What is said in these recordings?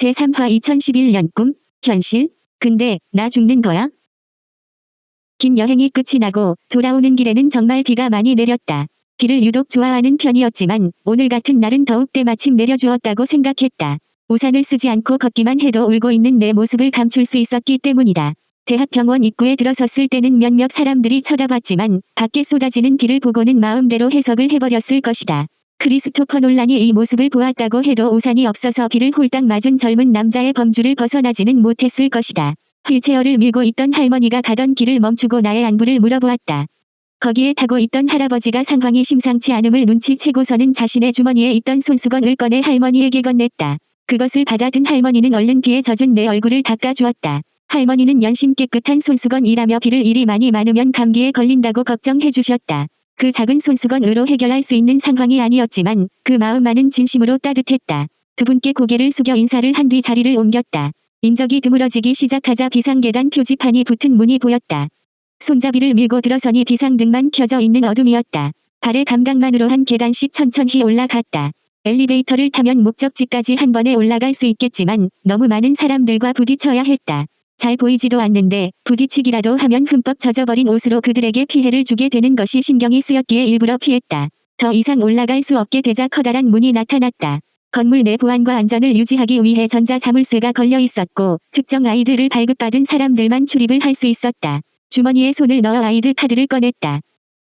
제3화 2011년 꿈, 현실? 근데 나 죽는 거야? 긴 여행이 끝이 나고 돌아오는 길에는 정말 비가 많이 내렸다. 비를 유독 좋아하는 편이었지만 오늘 같은 날은 더욱 때마침 내려주었다고 생각했다. 우산을 쓰지 않고 걷기만 해도 울고 있는 내 모습을 감출 수 있었기 때문이다. 대학병원 입구에 들어섰을 때는 몇몇 사람들이 쳐다봤지만 밖에 쏟아지는 비를 보고는 마음대로 해석을 해버렸을 것이다. 크리스토퍼 놀란이 이 모습을 보았다고 해도 우산이 없어서 비를 홀딱 맞은 젊은 남자의 범주를 벗어나지는 못했을 것이다. 휠체어를 밀고 있던 할머니가 가던 길을 멈추고 나의 안부를 물어보았다. 거기에 타고 있던 할아버지가 상황이 심상치 않음을 눈치채고서는 자신의 주머니에 있던 손수건을 꺼내 할머니에게 건넸다. 그것을 받아든 할머니는 얼른 비에 젖은 내 얼굴을 닦아주었다. 할머니는 연신 깨끗한 손수건이라며 비를 이리 많이 맞으면 감기에 걸린다고 걱정해 주셨다. 그 작은 손수건으로 해결할 수 있는 상황이 아니었지만 그 마음만은 진심으로 따뜻했다. 두 분께 고개를 숙여 인사를 한 뒤 자리를 옮겼다. 인적이 드물어지기 시작하자 비상계단 표지판이 붙은 문이 보였다. 손잡이를 밀고 들어서니 비상등만 켜져 있는 어둠이었다. 발의 감각만으로 한 계단씩 천천히 올라갔다. 엘리베이터를 타면 목적지까지 한 번에 올라갈 수 있겠지만 너무 많은 사람들과 부딪혀야 했다. 잘 보이지도 않는데 부딪히기라도 하면 흠뻑 젖어버린 옷으로 그들에게 피해를 주게 되는 것이 신경이 쓰였기에 일부러 피했다. 더 이상 올라갈 수 없게 되자 커다란 문이 나타났다. 건물 내 보안과 안전을 유지하기 위해 전자자물쇠가 걸려 있었고 특정 아이들을 발급받은 사람들만 출입을 할 수 있었다. 주머니에 손을 넣어 아이드 카드를 꺼냈다.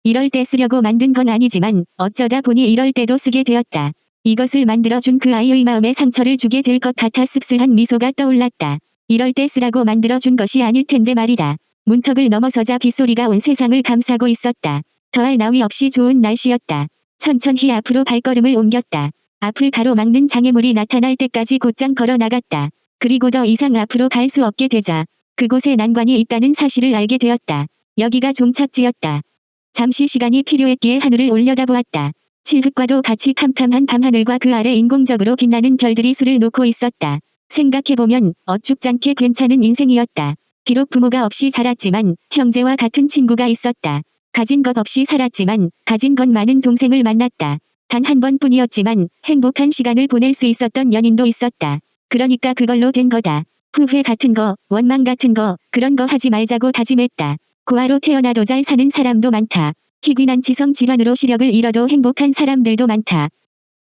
이럴 때 쓰려고 만든 건 아니지만 어쩌다 보니 이럴 때도 쓰게 되었다. 이것을 만들어준 그 아이의 마음에 상처를 주게 될 것 같아 씁쓸한 미소가 떠올랐다. 이럴 때 쓰라고 만들어준 것이 아닐 텐데 말이다. 문턱을 넘어서자 빗소리가 온 세상을 감싸고 있었다. 더할 나위 없이 좋은 날씨였다. 천천히 앞으로 발걸음을 옮겼다. 앞을 가로막는 장애물이 나타날 때까지 곧장 걸어 나갔다. 그리고 더 이상 앞으로 갈 수 없게 되자 그곳에 난관이 있다는 사실을 알게 되었다. 여기가 종착지였다. 잠시 시간이 필요했기에 하늘을 올려다보았다. 칠흑과도 같이 캄캄한 밤하늘과 그 아래 인공적으로 빛나는 별들이 수를 놓고 있었다. 생각해보면 어쭙잖게 괜찮은 인생이었다. 비록 부모가 없이 자랐지만 형제와 같은 친구가 있었다. 가진 것 없이 살았지만 가진 것 많은 동생을 만났다. 단 한 번뿐이었지만 행복한 시간을 보낼 수 있었던 연인도 있었다. 그러니까 그걸로 된 거다. 후회 같은 거, 원망 같은 거, 그런 거 하지 말자고 다짐했다. 고아로 태어나도 잘 사는 사람도 많다. 희귀난 지성 질환으로 시력을 잃어도 행복한 사람들도 많다.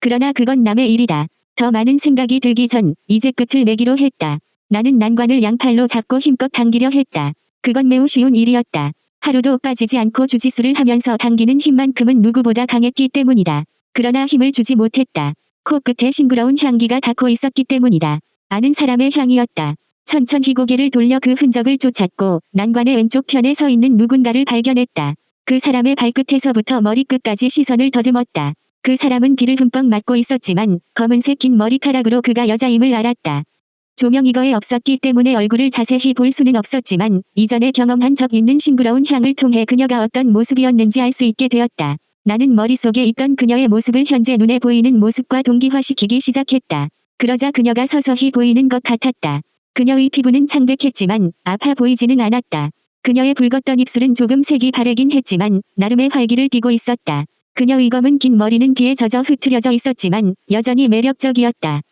그러나 그건 남의 일이다. 더 많은 생각이 들기 전 이제 끝을 내기로 했다. 나는 난관을 양팔로 잡고 힘껏 당기려 했다. 그건 매우 쉬운 일이었다. 하루도 빠지지 않고 주짓수를 하면서 당기는 힘만큼은 누구보다 강했기 때문이다. 그러나 힘을 주지 못했다. 코끝에 싱그러운 향기가 닿고 있었기 때문이다. 아는 사람의 향이었다. 천천히 고개를 돌려 그 흔적을 쫓았고 난관의 왼쪽 편에 서 있는 누군가를 발견했다. 그 사람의 발끝에서부터 머리끝까지 시선을 더듬었다. 그 사람은 비를 흠뻑 맞고 있었지만 검은색 긴 머리카락으로 그가 여자임을 알았다. 조명 이거에 없었기 때문에 얼굴을 자세히 볼 수는 없었지만 이전에 경험한 적 있는 싱그러운 향을 통해 그녀가 어떤 모습이었는지 알 수 있게 되었다. 나는 머릿속에 있던 그녀의 모습을 현재 눈에 보이는 모습과 동기화시키기 시작했다. 그러자 그녀가 서서히 보이는 것 같았다. 그녀의 피부는 창백했지만 아파 보이지는 않았다. 그녀의 붉었던 입술은 조금 색이 바래긴 했지만 나름의 활기를 띠고 있었다. 그녀의 검은 긴 머리는 비에 젖어 흐트려져 있었지만 여전히 매력적이었다.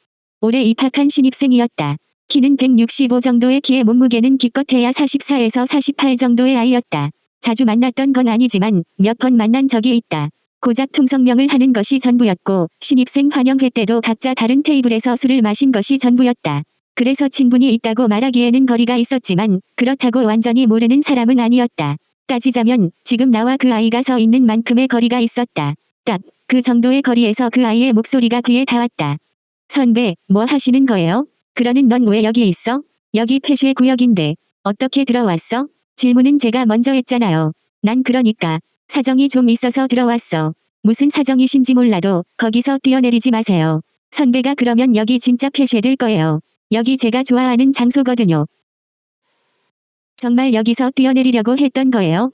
올해 입학한 신입생이었다. 키는 165 정도의 키에 몸무게는 기껏해야 44에서 48 정도의 아이였다. 자주 만났던 건 아니지만 몇 번 만난 적이 있다. 고작 통성명을 하는 것이 전부였고 신입생 환영회 때도 각자 다른 테이블에서 술을 마신 것이 전부였다. 그래서 친분이 있다고 말하기에는 거리가 있었지만 그렇다고 완전히 모르는 사람은 아니었다. 따지자면 지금 나와 그 아이가 서 있는 만큼의 거리가 있었다. 딱 그 정도의 거리에서 그 아이의 목소리가 귀에 닿았다. 선배, 뭐 하시는 거예요? 그러는 넌 왜 여기 있어? 여기 폐쇄 구역인데 어떻게 들어왔어? 질문은 제가 먼저 했잖아요. 난 그러니까 사정이 좀 있어서 들어왔어. 무슨 사정이신지 몰라도 거기서 뛰어내리지 마세요. 선배가 그러면 여기 진짜 폐쇄될 거예요. 여기 제가 좋아하는 장소거든요. 정말 여기서 뛰어내리려고 했던 거예요?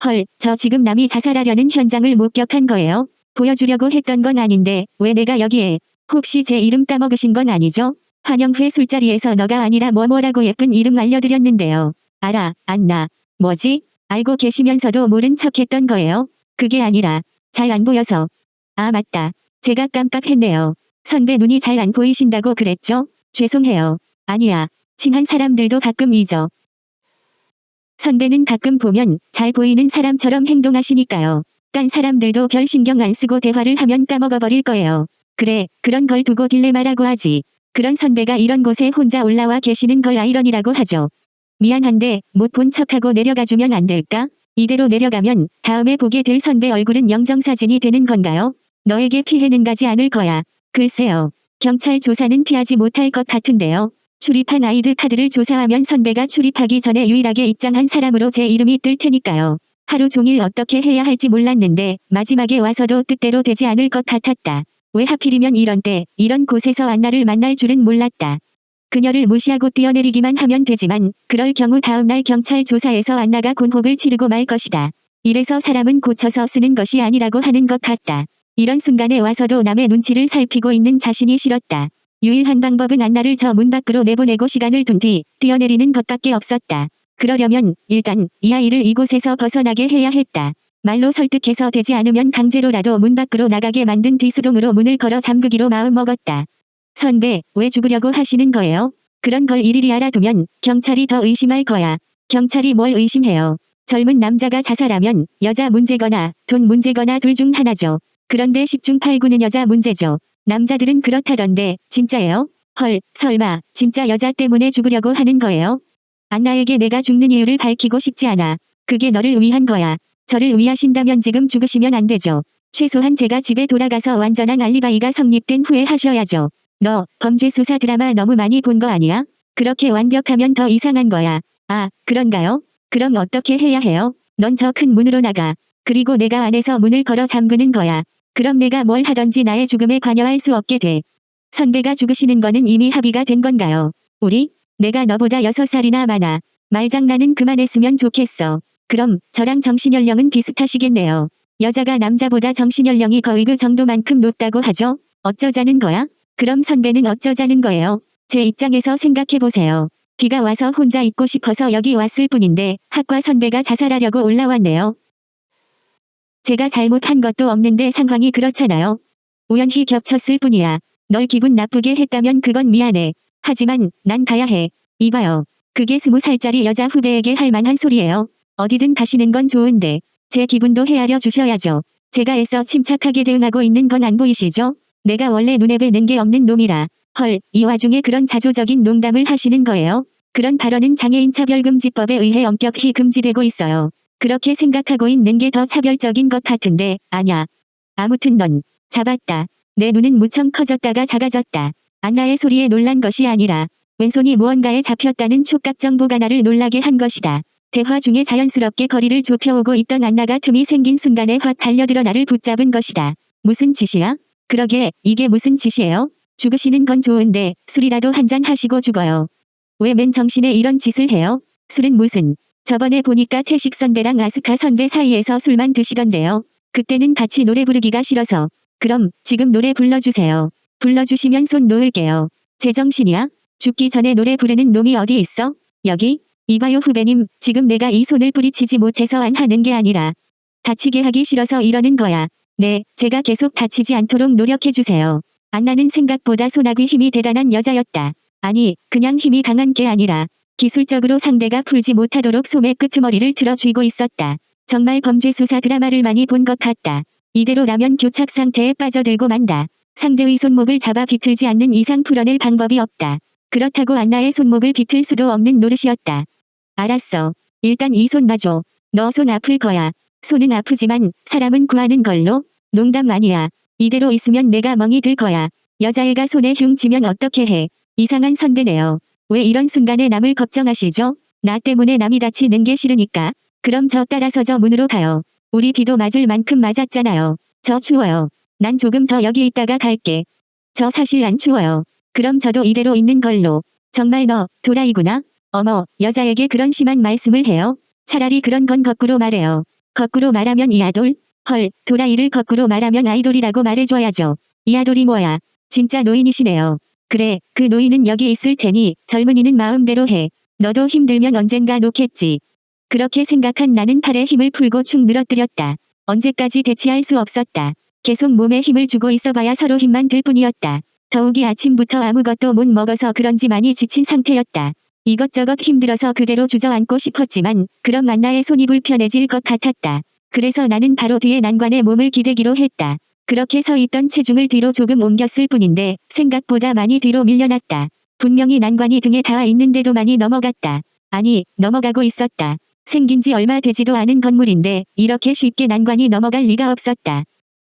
헐, 저 지금 남이 자살하려는 현장을 목격한 거예요? 보여주려고 했던 건 아닌데 왜 내가 여기에? 혹시 제 이름 까먹으신 건 아니죠? 환영회 술자리에서 너가 아니라 뭐라고 예쁜 이름 알려드렸는데요. 알아, 안나. 뭐지? 알고 계시면서도 모른 척했던 거예요? 그게 아니라 잘 안 보여서. 아 맞다. 제가 깜빡했네요. 선배 눈이 잘 안 보이신다고 그랬죠? 죄송해요. 아니야. 친한 사람들도 가끔 잊어. 선배는 가끔 보면 잘 보이는 사람처럼 행동하시니까요. 딴 사람들도 별 신경 안 쓰고 대화를 하면 까먹어버릴 거예요. 그래, 그런 걸 두고 딜레마라고 하지. 그런 선배가 이런 곳에 혼자 올라와 계시는 걸 아이러니라고 하죠. 미안한데 못 본 척하고 내려가주면 안 될까? 이대로 내려가면 다음에 보게 될 선배 얼굴은 영정사진이 되는 건가요? 너에게 피해는 가지 않을 거야. 글쎄요. 경찰 조사는 피하지 못할 것 같은데요. 출입한 아이드 카드를 조사하면 선배가 출입하기 전에 유일하게 입장한 사람으로 제 이름이 뜰 테니까요. 하루 종일 어떻게 해야 할지 몰랐는데 마지막에 와서도 뜻대로 되지 않을 것 같았다. 왜 하필이면 이런 때 이런 곳에서 안나를 만날 줄은 몰랐다. 그녀를 무시하고 뛰어내리기만 하면 되지만 그럴 경우 다음날 경찰 조사에서 안나가 곤혹을 치르고 말 것이다. 이래서 사람은 고쳐서 쓰는 것이 아니라고 하는 것 같다. 이런 순간에 와서도 남의 눈치를 살피고 있는 자신이 싫었다. 유일한 방법은 안나를 저 문 밖으로 내보내고 시간을 둔 뒤 뛰어내리는 것밖에 없었다. 그러려면 일단 이 아이를 이곳에서 벗어나게 해야 했다. 말로 설득해서 되지 않으면 강제로라도 문 밖으로 나가게 만든 뒤 수동으로 문을 걸어 잠그기로 마음먹었다. 선배, 왜 죽으려고 하시는 거예요? 그런 걸 일일이 알아두면 경찰이 더 의심할 거야. 경찰이 뭘 의심해요? 젊은 남자가 자살하면 여자 문제거나 돈 문제거나 둘 중 하나죠. 그런데 10중 8구는 여자 문제죠. 남자들은 그렇다던데 진짜예요? 헐, 설마 진짜 여자 때문에 죽으려고 하는 거예요? 안나에게 내가 죽는 이유를 밝히고 싶지 않아. 그게 너를 위한 거야. 저를 위하신다면 지금 죽으시면 안 되죠. 최소한 제가 집에 돌아가서 완전한 알리바이가 성립된 후에 하셔야죠. 너 범죄 수사 드라마 너무 많이 본 거 아니야? 그렇게 완벽하면 더 이상한 거야. 아, 그런가요? 그럼 어떻게 해야 해요? 넌 저 큰 문으로 나가. 그리고 내가 안에서 문을 걸어 잠그는 거야. 그럼 내가 뭘 하던지 나의 죽음에 관여할 수 없게 돼. 선배가 죽으시는 거는 이미 합의가 된 건가요? 우리? 내가 너보다 6살이나 많아. 말장난은 그만했으면 좋겠어. 그럼 저랑 정신연령은 비슷하시겠네요. 여자가 남자보다 정신연령이 거의 그 정도만큼 높다고 하죠? 어쩌자는 거야? 그럼 선배는 어쩌자는 거예요? 제 입장에서 생각해보세요. 비가 와서 혼자 있고 싶어서 여기 왔을 뿐인데 학과 선배가 자살하려고 올라왔네요. 제가 잘못한 것도 없는데 상황이 그렇잖아요. 우연히 겹쳤을 뿐이야. 널 기분 나쁘게 했다면 그건 미안해. 하지만 난 가야 해. 이봐요. 그게 20살짜리 여자 후배에게 할 만한 소리예요. 어디든 가시는 건 좋은데 제 기분도 헤아려 주셔야죠. 제가 애써 침착하게 대응하고 있는 건 안 보이시죠? 내가 원래 눈에 뵈는 게 없는 놈이라. 헐, 이 와중에 그런 자조적인 농담을 하시는 거예요? 그런 발언은 장애인 차별금지법에 의해 엄격히 금지되고 있어요. 그렇게 생각하고 있는 게 더 차별적인 것 같은데, 아냐. 아무튼 넌 잡았다. 내 눈은 무척 커졌다가 작아졌다. 안나의 소리에 놀란 것이 아니라 왼손이 무언가에 잡혔다는 촉각 정보가 나를 놀라게 한 것이다. 대화 중에 자연스럽게 거리를 좁혀오고 있던 안나가 틈이 생긴 순간에 확 달려들어 나를 붙잡은 것이다. 무슨 짓이야? 그러게 이게 무슨 짓이에요? 죽으시는 건 좋은데 술이라도 한잔 하시고 죽어요. 왜 맨 정신에 이런 짓을 해요? 술은 무슨. 저번에 보니까 태식 선배랑 아스카 선배 사이에서 술만 드시던데요. 그때는 같이 노래 부르기가 싫어서. 그럼 지금 노래 불러주세요. 불러주시면 손 놓을게요. 제정신이야? 죽기 전에 노래 부르는 놈이 어디 있어? 여기? 이봐요 후배님, 지금 내가 이 손을 뿌리치지 못해서 안 하는 게 아니라 다치게 하기 싫어서 이러는 거야. 네, 제가 계속 다치지 않도록 노력해주세요. 안나는 생각보다 소나귀 힘이 대단한 여자였다. 아니, 그냥 힘이 강한 게 아니라 기술적으로 상대가 풀지 못하도록 소매 끄트머리를 틀어 쥐고 있었다. 정말 범죄 수사 드라마를 많이 본 것 같다. 이대로라면 교착 상태에 빠져들고 만다. 상대의 손목을 잡아 비틀지 않는 이상 풀어낼 방법이 없다. 그렇다고 안나의 손목을 비틀 수도 없는 노릇이었다. 알았어. 일단 이 손 놔줘. 너 손 아플 거야. 손은 아프지만 사람은 구하는 걸로. 농담 아니야. 이대로 있으면 내가 멍이 들 거야. 여자애가 손에 흉 치면 어떻게 해. 이상한 선배네요. 왜 이런 순간에 남을 걱정하시죠? 나 때문에 남이 다치는 게 싫으니까. 그럼 저 따라서 저 문으로 가요. 우리 비도 맞을 만큼 맞았잖아요. 저 추워요. 난 조금 더 여기 있다가 갈게. 저 사실 안 추워요. 그럼 저도 이대로 있는 걸로. 정말 너 도라이구나. 어머, 여자에게 그런 심한 말씀을 해요? 차라리 그런 건 거꾸로 말해요. 거꾸로 말하면 이아돌? 헐, 도라이를 거꾸로 말하면 아이돌이라고 말해줘야죠. 이아돌이 뭐야? 진짜 노인이시네요. 그래, 그 노인은 여기 있을 테니 젊은이는 마음대로 해. 너도 힘들면 언젠가 놓겠지. 그렇게 생각한 나는 팔에 힘을 풀고 축 늘어뜨렸다. 언제까지 대치할 수 없었다. 계속 몸에 힘을 주고 있어봐야 서로 힘만 들 뿐이었다. 더욱이 아침부터 아무것도 못 먹어서 그런지 많이 지친 상태였다. 이것저것 힘들어서 그대로 주저앉고 싶었지만 그럼 안나의 손이 불편해질 것 같았다. 그래서 나는 바로 뒤에 난관에 몸을 기대기로 했다. 그렇게 서 있던 체중을 뒤로 조금 옮겼을 뿐인데 생각보다 많이 뒤로 밀려났다. 분명히 난관이 등에 닿아 있는데도 많이 넘어갔다. 아니, 넘어가고 있었다. 생긴 지 얼마 되지도 않은 건물인데 이렇게 쉽게 난관이 넘어갈 리가 없었다.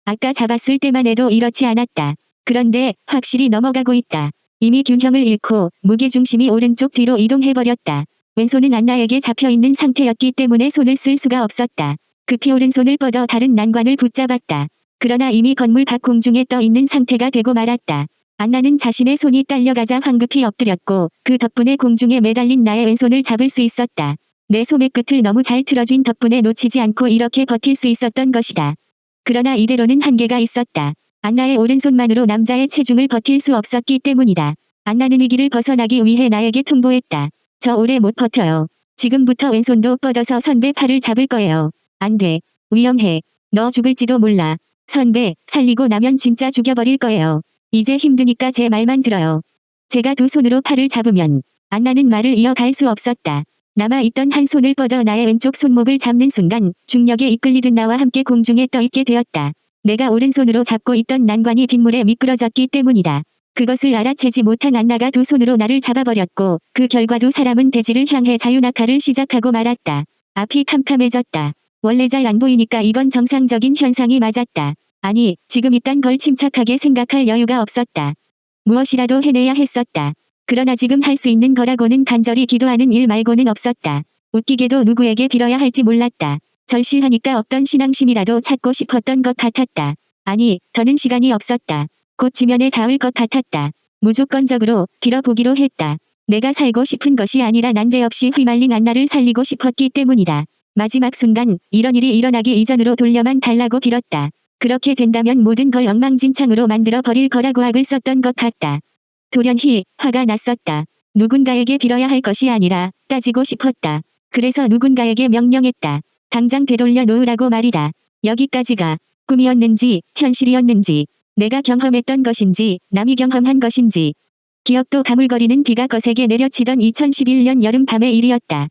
아까 잡았을 때만 해도 이렇지 않았다. 그런데 확실히 넘어가고 있다. 이미 균형을 잃고 무게중심이 오른쪽 뒤로 이동해버렸다. 왼손은 안나에게 잡혀있는 상태였기 때문에 손을 쓸 수가 없었다. 급히 오른손을 뻗어 다른 난관을 붙잡았다. 그러나 이미 건물 밖 공중에 떠 있는 상태가 되고 말았다. 안나는 자신의 손이 딸려가자 황급히 엎드렸고 그 덕분에 공중에 매달린 나의 왼손을 잡을 수 있었다. 내 소매 끝을 너무 잘 틀어준 덕분에 놓치지 않고 이렇게 버틸 수 있었던 것이다. 그러나 이대로는 한계가 있었다. 안나의 오른손만으로 남자의 체중을 버틸 수 없었기 때문이다. 안나는 위기를 벗어나기 위해 나에게 통보했다. 저 오래 못 버텨요. 지금부터 왼손도 뻗어서 선배 팔을 잡을 거예요. 안 돼. 위험해. 너 죽을지도 몰라. 선배, 살리고 나면 진짜 죽여버릴 거예요. 이제 힘드니까 제 말만 들어요. 제가 두 손으로 팔을 잡으면 안나는 말을 이어갈 수 없었다. 남아있던 한 손을 뻗어 나의 왼쪽 손목을 잡는 순간 중력에 이끌리듯 나와 함께 공중에 떠있게 되었다. 내가 오른손으로 잡고 있던 난관이 빗물에 미끄러졌기 때문이다. 그것을 알아채지 못한 안나가 두 손으로 나를 잡아버렸고 그 결과 두 사람은 대지를 향해 자유낙하를 시작하고 말았다. 앞이 캄캄해졌다. 원래 잘 안 보이니까 이건 정상적인 현상이 맞았다. 아니, 지금 이딴 걸 침착하게 생각할 여유가 없었다. 무엇이라도 해내야 했었다. 그러나 지금 할 수 있는 거라고는 간절히 기도하는 일 말고는 없었다. 웃기게도 누구에게 빌어야 할지 몰랐다. 절실하니까 없던 신앙심이라도 찾고 싶었던 것 같았다. 아니, 더는 시간이 없었다. 곧 지면에 닿을 것 같았다. 무조건적으로 빌어보기로 했다. 내가 살고 싶은 것이 아니라 난데없이 휘말린 안나를 살리고 싶었기 때문이다. 마지막 순간 이런 일이 일어나기 이전으로 돌려만 달라고 빌었다. 그렇게 된다면 모든 걸 엉망진창으로 만들어 버릴 거라고 악을 썼던 것 같다. 돌연히 화가 났었다. 누군가에게 빌어야 할 것이 아니라 따지고 싶었다. 그래서 누군가에게 명령했다. 당장 되돌려 놓으라고 말이다. 여기까지가 꿈이었는지 현실이었는지 내가 경험했던 것인지 남이 경험한 것인지 기억도 가물거리는 비가 거세게 내려치던 2011년 여름밤의 일이었다.